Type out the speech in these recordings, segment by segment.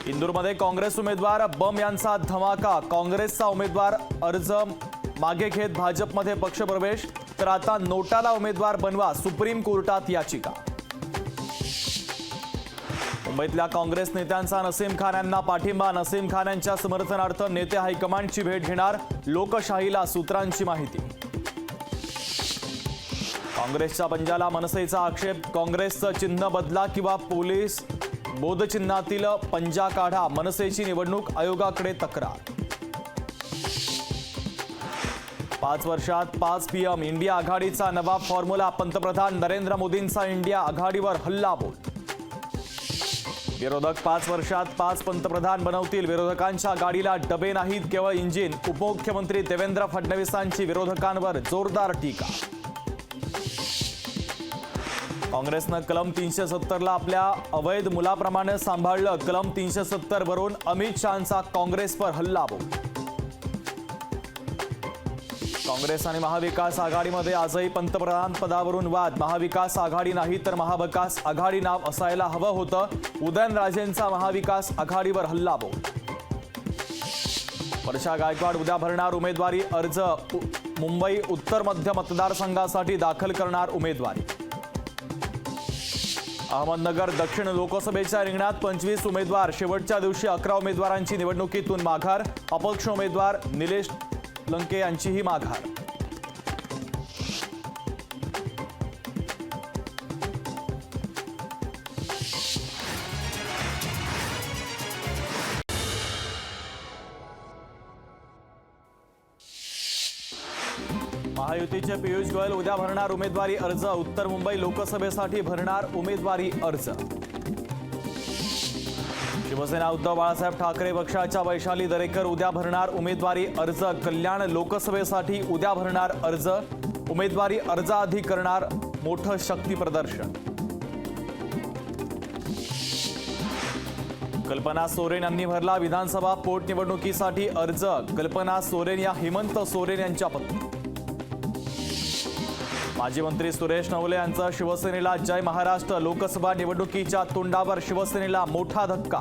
इंदूरमध्ये काँग्रेस उमेदवार बम यांचा धमाका। काँग्रेसचा उमेदवार अर्ज मागे घेत भाजपमध्ये पक्षप्रवेश। तर आता नोटाला उमेदवार बनवा, सुप्रीम कोर्टात याचिका। मुंबईतल्या काँग्रेस नेत्यांचा नसीम खान यांना पाठिंबा। नसीम खान यांच्या समर्थनार्थ नेते हायकमांडची भेट घेणार। लोकशाहीला सूत्रांची माहिती। काँग्रेसच्या पंजाला मनसेचा आक्षेप। काँग्रेसचं चिन्ह बदला किंवा पोलीस बोधचिन्हातील पंजा काढा। मनसेची निवडणूक आयोगाकडे तक्रार। 5 वर्षात 5 PM इंडिया आघाडीचा नवा फॉर्म्युला। पंतप्रधान नरेंद्र मोदींचा इंडिया आघाडीवर हल्लाबोल। विरोधक 5 वर्षात 5 पंतप्रधान बनवतील। विरोधकांच्या गाडीला डबे नाहीत, केवळ इंजिन। उपमुख्यमंत्री देवेंद्र फडणवीसांची विरोधकांवर जोरदार टीका। काँग्रेसनं कलम 370ला आपल्या अवैध मुलाप्रमाणे सांभाळलं। कलम 370 वरून अमित शहांचा काँग्रेसवर हल्लाबोल। काँग्रेस आणि महाविकास आघाडीमध्ये आजही पंतप्रधान पदावरून वाद। महाविकास आघाडी नाही तर महाविकास आघाडी नाव असायला हवं होतं। उदयनराजेंचा महाविकास आघाडीवर हल्लाबोल। वर्षा गायकवाड उद्या भरणार उमेदवारी अर्ज। मुंबई उत्तर मध्य मतदारसंघासाठी दाखल करणार उमेदवारी। अहमदनगर दक्षिण लोकसभेच्या रिंगणात 25 उमेदवार। शेवटच्या दिवशी 11 उमेदवारांची निवडणुकीतून माघार। अपक्ष उमेदवार निलेश लंके यांचीही माघार। महायुतीचे पियुष गोयल उद्या भरणार उमेदवारी अर्ज। उत्तर मुंबई लोकसभेसाठी भरणार उमेदवारी अर्ज। शिवसेना उद्धव बाळासाहेब ठाकरे पक्षाच्या वैशाली दरेकर उद्या भरणार उमेदवारी अर्ज। कल्याण लोकसभेसाठी उद्या भरणार अर्ज। उमेदवारी अर्जाआधी करणार मोठं शक्ती प्रदर्शन। कल्पना सोरेन यांनी भरला विधानसभा पोटनिवडणुकीसाठी अर्ज। कल्पना सोरेन या हेमंत सोरेन यांच्या पत्नी। माजी मंत्री सुरेश नवले यांचा शिवसेनेला जय महाराष्ट्र। लोकसभा निवडणुकीच्या तोंडावर शिवसेनेला मोठा धक्का।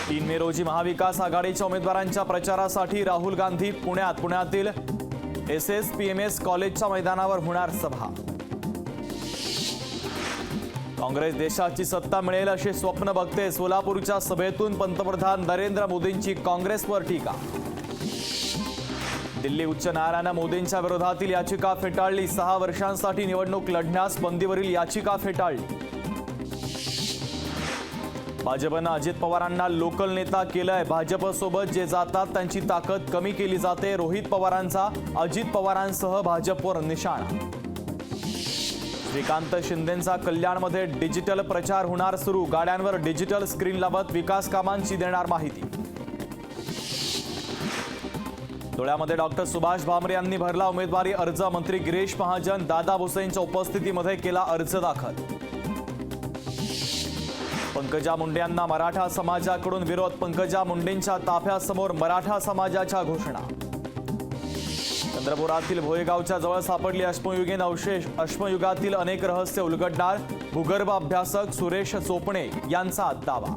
3 मे रोजी महाविकास आघाडीच्या उमेदवारांच्या प्रचारासाठी राहुल गांधी पुण्यातील SSPMS कॉलेजच्या मैदानावर होणार सभा। काँग्रेस देशाची सत्ता मिळेल असे स्वप्न बघते। सोलापूरच्या सभेतून पंतप्रधान नरेंद्र मोदींची काँग्रेसवर टीका। दिल्ली उच्च न्यायालयानं मोदींच्या विरोधातील याचिका फेटाळली। 6 वर्षांसाठी निवडणूक लढण्यास बंदीवरील याचिका फेटाळली। भाजपनं अजित पवारांना लोकल नेता केलंय। भाजपसोबत जे जातात त्यांची ताकद कमी केली जाते। रोहित पवारांचा अजित पवारांसह भाजपवर निशाणा। श्रीकांत शिंदेंचा कल्याणमध्ये डिजिटल प्रचार होणार सुरू। गाड्यांवर डिजिटल स्क्रीन लावत विकास कामांची देणार माहिती। धुळ्यामध्ये डॉक्टर सुभाष भामरे यांनी भरला उमेदवारी अर्ज। मंत्री गिरीश महाजन दादा भुसेंच्या उपस्थितीमध्ये केला अर्ज दाखल। पंकजा मुंडे यांना मराठा समाजाकडून विरोध। पंकजा मुंडेंच्या ताफ्यासमोर मराठा समाजाच्या घोषणा। चंद्रपुरातील भोयगावच्या जवळ सापडली अश्मयुगीन अवशेष। अश्मयुगातील अनेक रहस्य उलगडणार भूगर्भ अभ्यासक सुरेश चोपणे यांचा दावा।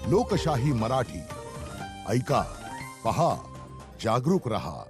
लोकशाही मराठी ऐका, पहा, जागरूक रहा।